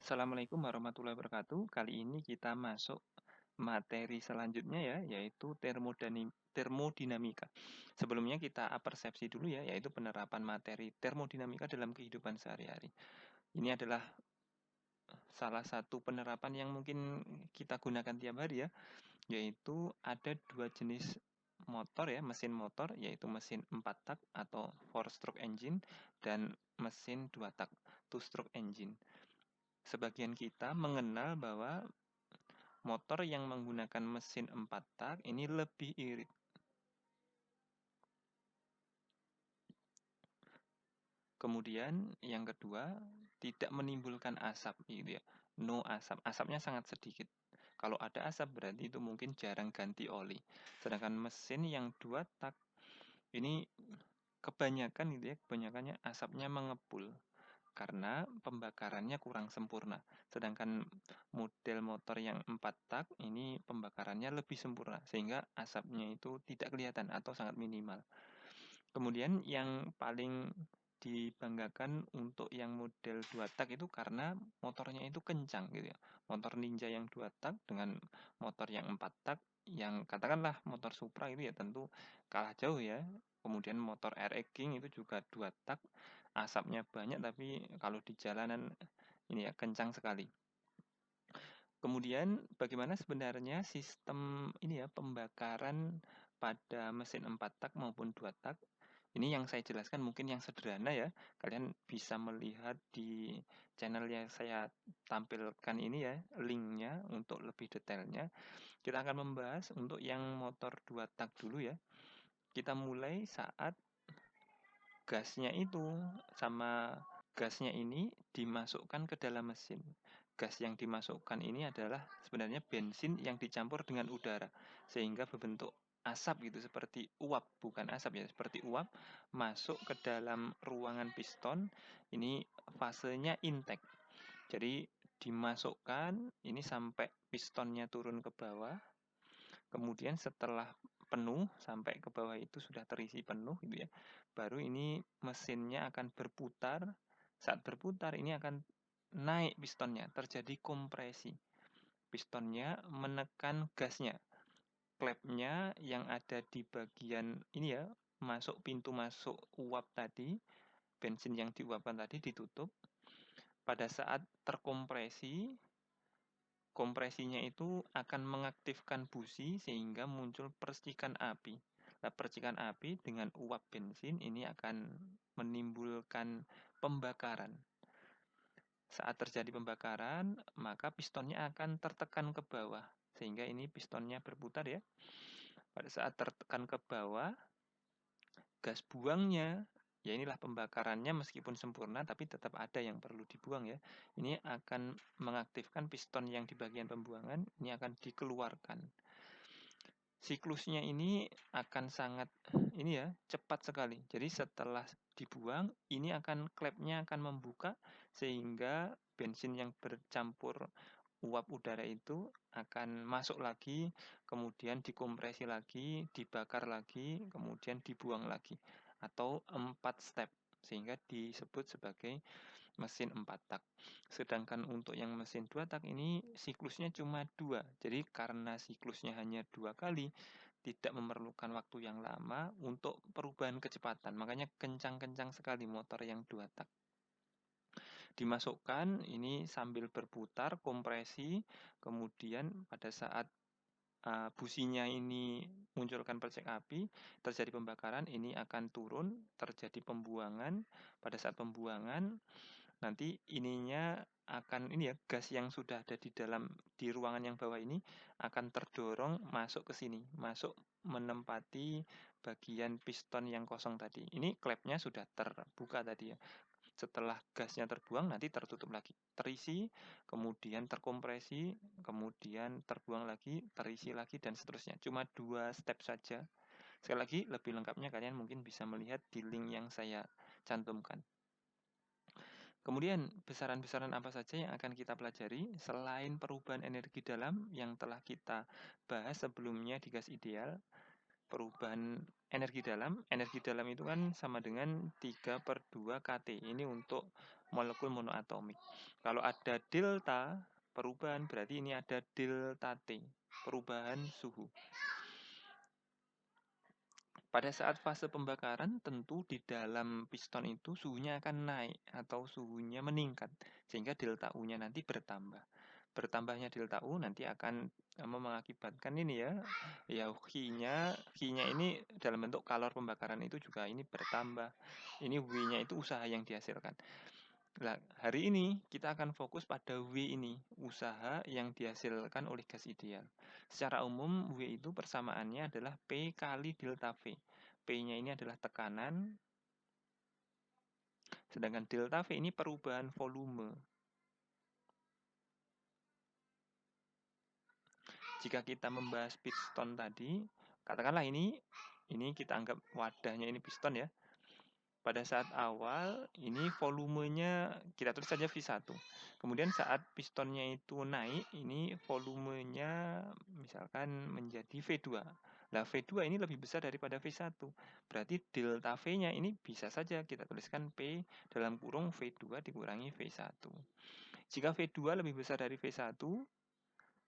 Assalamualaikum warahmatullahi wabarakatuh. Kali ini kita masuk materi selanjutnya ya, yaitu termodinamika. Sebelumnya kita persepsi dulu ya, yaitu penerapan materi termodinamika dalam kehidupan sehari-hari. Ini adalah salah satu penerapan yang mungkin kita gunakan tiap hari ya, yaitu ada dua jenis motor ya, mesin motor, yaitu mesin 4 tak atau 4-stroke engine dan mesin 2 tak, 2-stroke engine. Sebagian kita mengenal bahwa motor yang menggunakan mesin 4 tak ini lebih irit. Kemudian yang kedua, tidak menimbulkan asap gitu ya. No asap. Asapnya sangat sedikit. Kalau ada asap berarti itu mungkin jarang ganti oli. Sedangkan mesin yang 2 tak ini kebanyakan gitu ya, kebanyakannya asapnya mengepul karena pembakarannya kurang sempurna. Sedangkan model motor yang 4 tak ini pembakarannya lebih sempurna sehingga asapnya itu tidak kelihatan atau sangat minimal. Kemudian yang paling dibanggakan untuk yang model 2 tak itu karena motornya itu kencang gitu ya. Motor Ninja yang 2 tak dengan motor yang 4 tak yang katakanlah motor Supra itu ya tentu kalah jauh ya. Kemudian motor RX King itu juga 2 tak, asapnya banyak tapi kalau di jalanan ini ya kencang sekali. Kemudian bagaimana sebenarnya sistem ini ya pembakaran pada mesin 4 tak maupun 2 tak? Ini yang saya jelaskan mungkin yang sederhana ya. Kalian bisa melihat di channel yang saya tampilkan ini ya, linknya untuk lebih detailnya. Kita akan membahas untuk yang motor 2 tak dulu ya. Kita mulai saat gasnya itu sama gasnya ini dimasukkan ke dalam mesin. Gas yang dimasukkan ini adalah sebenarnya bensin yang dicampur dengan udara sehingga berbentuk asap gitu seperti uap, bukan asap ya, seperti uap masuk ke dalam ruangan piston. Ini fasenya intake. Jadi dimasukkan ini sampai pistonnya turun ke bawah. Kemudian setelah penuh, sampai ke bawah itu sudah terisi penuh gitu ya, baru ini mesinnya akan berputar, saat berputar ini akan naik pistonnya, terjadi kompresi. Pistonnya menekan gasnya, klepnya yang ada di bagian ini ya, pintu masuk uap tadi, bensin yang diuapkan tadi ditutup. Pada saat terkompresi, kompresinya itu akan mengaktifkan busi sehingga muncul percikan api. Nah, percikan api dengan uap bensin ini akan menimbulkan pembakaran. Saat terjadi pembakaran, maka pistonnya akan tertekan ke bawah, sehingga ini pistonnya berputar ya. Pada saat tertekan ke bawah, gas buangnya, ya inilah pembakarannya meskipun sempurna, tapi tetap ada yang perlu dibuang ya. Ini akan mengaktifkan piston yang di bagian pembuangan, ini akan dikeluarkan. Siklusnya ini akan sangat ini ya, cepat sekali. Jadi setelah dibuang, ini akan klepnya akan membuka sehingga bensin yang bercampur uap udara itu akan masuk lagi, kemudian dikompresi lagi, dibakar lagi, kemudian dibuang lagi. Atau 4 step, sehingga disebut sebagai mesin 4 tak. Sedangkan untuk yang mesin 2 tak ini siklusnya cuma 2. Jadi karena siklusnya hanya 2 kali, tidak memerlukan waktu yang lama untuk perubahan kecepatan. Makanya kencang-kencang sekali motor yang 2 tak. Dimasukkan ini sambil berputar, kompresi, kemudian pada saat businya ini munculkan percik api, terjadi pembakaran, ini akan turun, terjadi pembuangan. Pada saat pembuangan, nanti ininya akan ini ya, gas yang sudah ada di ruangan yang bawah ini akan terdorong masuk ke sini, masuk menempati bagian piston yang kosong tadi. Ini klepnya sudah terbuka tadi ya. Setelah gasnya terbuang nanti tertutup lagi, terisi, kemudian terkompresi, kemudian terbuang lagi, terisi lagi dan seterusnya. Cuma 2 step saja. Sekali lagi lebih lengkapnya kalian mungkin bisa melihat di link yang saya cantumkan. Kemudian, besaran-besaran apa saja yang akan kita pelajari selain perubahan energi dalam yang telah kita bahas sebelumnya di gas ideal. perubahan energi dalam itu kan sama dengan 3/2 kT. Ini untuk molekul monoatomik. Kalau ada delta perubahan, berarti ini ada delta T, perubahan suhu. Pada saat fase pembakaran, tentu di dalam piston itu suhunya akan naik atau suhunya meningkat, sehingga delta U-nya nanti bertambah. Bertambahnya delta U nanti akan mengakibatkan ini ya Q-nya ini dalam bentuk kalor pembakaran itu juga ini bertambah. Ini W-nya itu usaha yang dihasilkan. Nah, hari ini kita akan fokus pada W ini, usaha yang dihasilkan oleh gas ideal. Secara umum, W itu persamaannya adalah P kali delta V. P-nya ini adalah tekanan, sedangkan delta V ini perubahan volume. Jika kita membahas piston tadi, katakanlah ini kita anggap wadahnya ini piston ya. Pada saat awal, ini volumenya kita tulis saja V1. Kemudian saat pistonnya itu naik, ini volumenya misalkan menjadi V2. Nah, V2 ini lebih besar daripada V1. Berarti delta V-nya ini bisa saja kita tuliskan P dalam kurung V2 dikurangi V1. Jika V2 lebih besar dari V1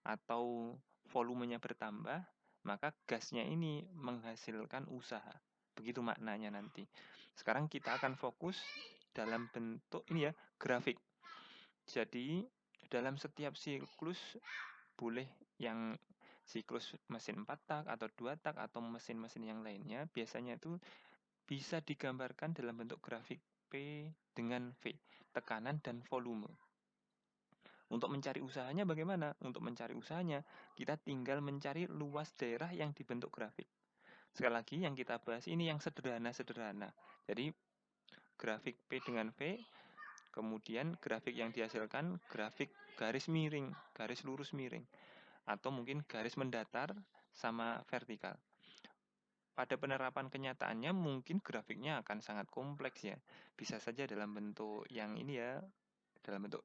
atau volumenya bertambah, maka gasnya ini menghasilkan usaha. Begitu maknanya nanti. Sekarang kita akan fokus dalam bentuk ini ya, grafik. Jadi, dalam setiap siklus boleh yang siklus mesin 4 tak atau 2 tak atau mesin-mesin yang lainnya, biasanya itu bisa digambarkan dalam bentuk grafik P dengan V, tekanan dan volume. Untuk mencari usahanya bagaimana? Untuk mencari usahanya, kita tinggal mencari luas daerah yang dibentuk grafik. Sekali lagi yang kita bahas ini yang sederhana-sederhana. Jadi grafik P dengan V, kemudian grafik yang dihasilkan grafik garis miring, garis lurus miring, atau mungkin garis mendatar sama vertikal. Pada penerapan kenyataannya mungkin grafiknya akan sangat kompleks ya. Bisa saja dalam bentuk yang ini ya, dalam bentuk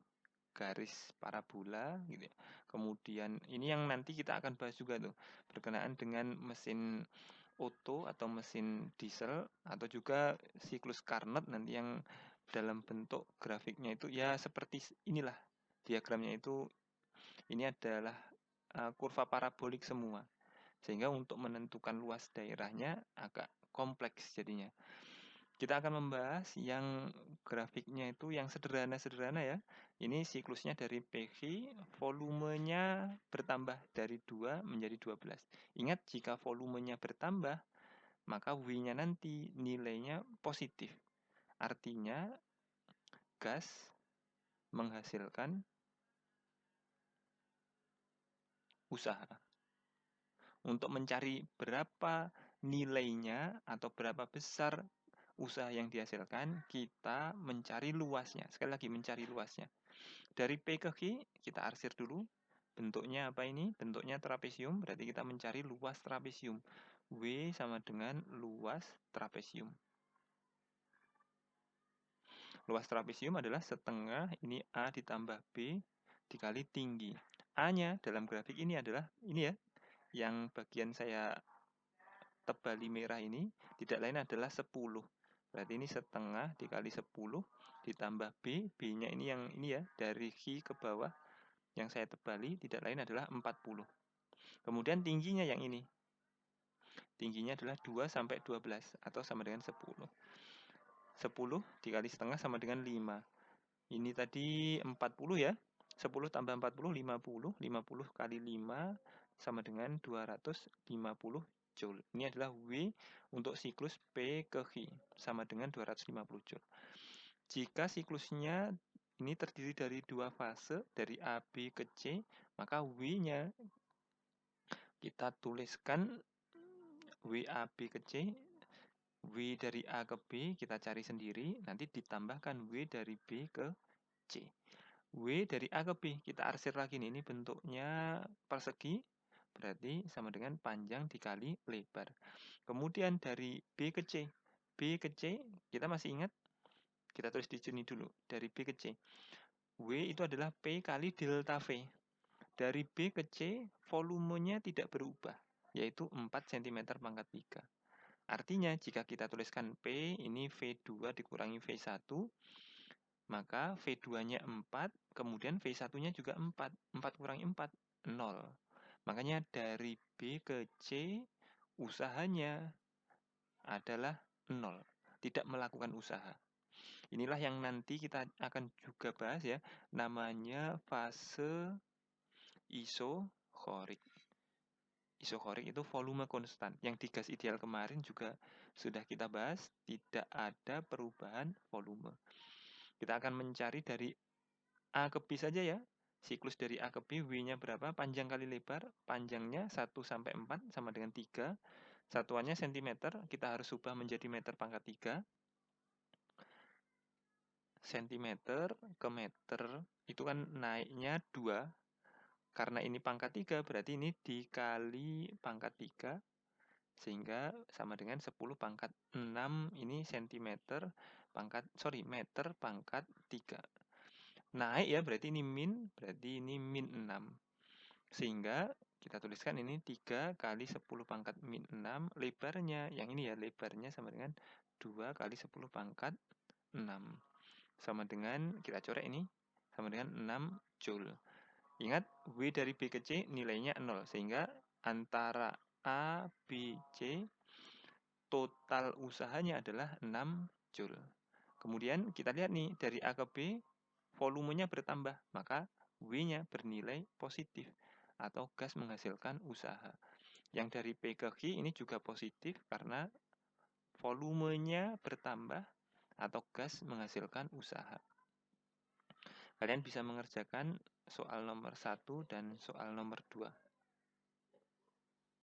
garis parabola gitu ya. Kemudian ini yang nanti kita akan bahas juga tuh berkenaan dengan mesin Otto atau mesin diesel atau juga siklus Carnot nanti yang dalam bentuk grafiknya itu ya seperti inilah diagramnya itu ini adalah kurva parabolik semua. Sehingga untuk menentukan luas daerahnya agak kompleks jadinya. Kita akan membahas yang grafiknya itu yang sederhana-sederhana ya. Ini siklusnya dari PV, volumenya bertambah dari 2 menjadi 12. Ingat jika volumenya bertambah, maka W-nya nanti nilainya positif. Artinya gas menghasilkan usaha. Untuk mencari berapa nilainya atau berapa besar usaha yang dihasilkan, kita mencari luasnya. Sekali lagi mencari luasnya. Dari P ke Q, kita arsir dulu. Bentuknya apa ini? Bentuknya trapesium, berarti kita mencari luas trapesium. W sama dengan luas trapesium. Luas trapesium adalah setengah, ini A ditambah B dikali tinggi. A-nya dalam grafik ini adalah, ini ya, yang bagian saya tebali merah ini tidak lain adalah 10. Berarti ini setengah dikali 10 ditambah B. B-nya ini yang ini ya, dari Q ke bawah. Yang saya tebali tidak lain adalah 40. Kemudian tingginya yang ini. Tingginya adalah 2 sampai 12 atau sama dengan 10. 10 dikali setengah sama dengan 5. Ini tadi 40 ya. 10 tambah 40, 50. 50 kali 5 sama dengan 250 Joule. Ini adalah W untuk siklus P ke Q, sama dengan 250 Joule. Jika siklusnya ini terdiri dari dua fase, dari A, B ke C, maka W-nya kita tuliskan WAB ke C, W dari A ke B kita cari sendiri, nanti ditambahkan W dari B ke C. W dari A ke B, kita arsir lagi nih, ini bentuknya persegi, berarti sama dengan panjang dikali lebar. Kemudian dari B ke C, B ke C, kita masih ingat? Kita tulis di sini dulu, dari B ke C. W itu adalah P kali delta V. Dari B ke C, volumenya tidak berubah. yaitu 4 cm pangkat 3. Artinya jika kita tuliskan P, ini V2 dikurangi V1, maka V2-nya 4, kemudian V1-nya juga 4. 4 kurangi 4, 0. Makanya dari B ke C, usahanya adalah 0. Tidak melakukan usaha. Inilah yang nanti kita akan juga bahas ya, namanya fase isokorik. Isokorik itu volume konstan. Yang di gas ideal kemarin juga sudah kita bahas, tidak ada perubahan volume. Kita akan mencari dari A ke B saja ya. Siklus dari A ke B, W-nya berapa? Panjang kali lebar. Panjangnya 1 sampai 4 sama dengan 3. Satuannya cm, kita harus ubah menjadi meter pangkat 3. Cm ke meter, itu kan naiknya 2. Karena ini pangkat 3, berarti ini dikali pangkat 3. Sehingga sama dengan 10 pangkat 6, ini meter pangkat 3. Naik ya, berarti ini min 6. Sehingga kita tuliskan ini 3 kali 10 pangkat min 6, lebarnya, yang ini ya, lebarnya sama dengan 2 kali 10 pangkat 6. Sama dengan, kita coret ini, sama dengan 6 Joule. Ingat, W dari B ke C nilainya 0, sehingga antara A, B, C, total usahanya adalah 6 Joule. Kemudian kita lihat nih, dari A ke B, volumenya bertambah, maka W-nya bernilai positif, atau gas menghasilkan usaha. Yang dari P ke Q ini juga positif, karena volumenya bertambah, atau gas menghasilkan usaha. Kalian bisa mengerjakan soal nomor 1 dan soal nomor 2.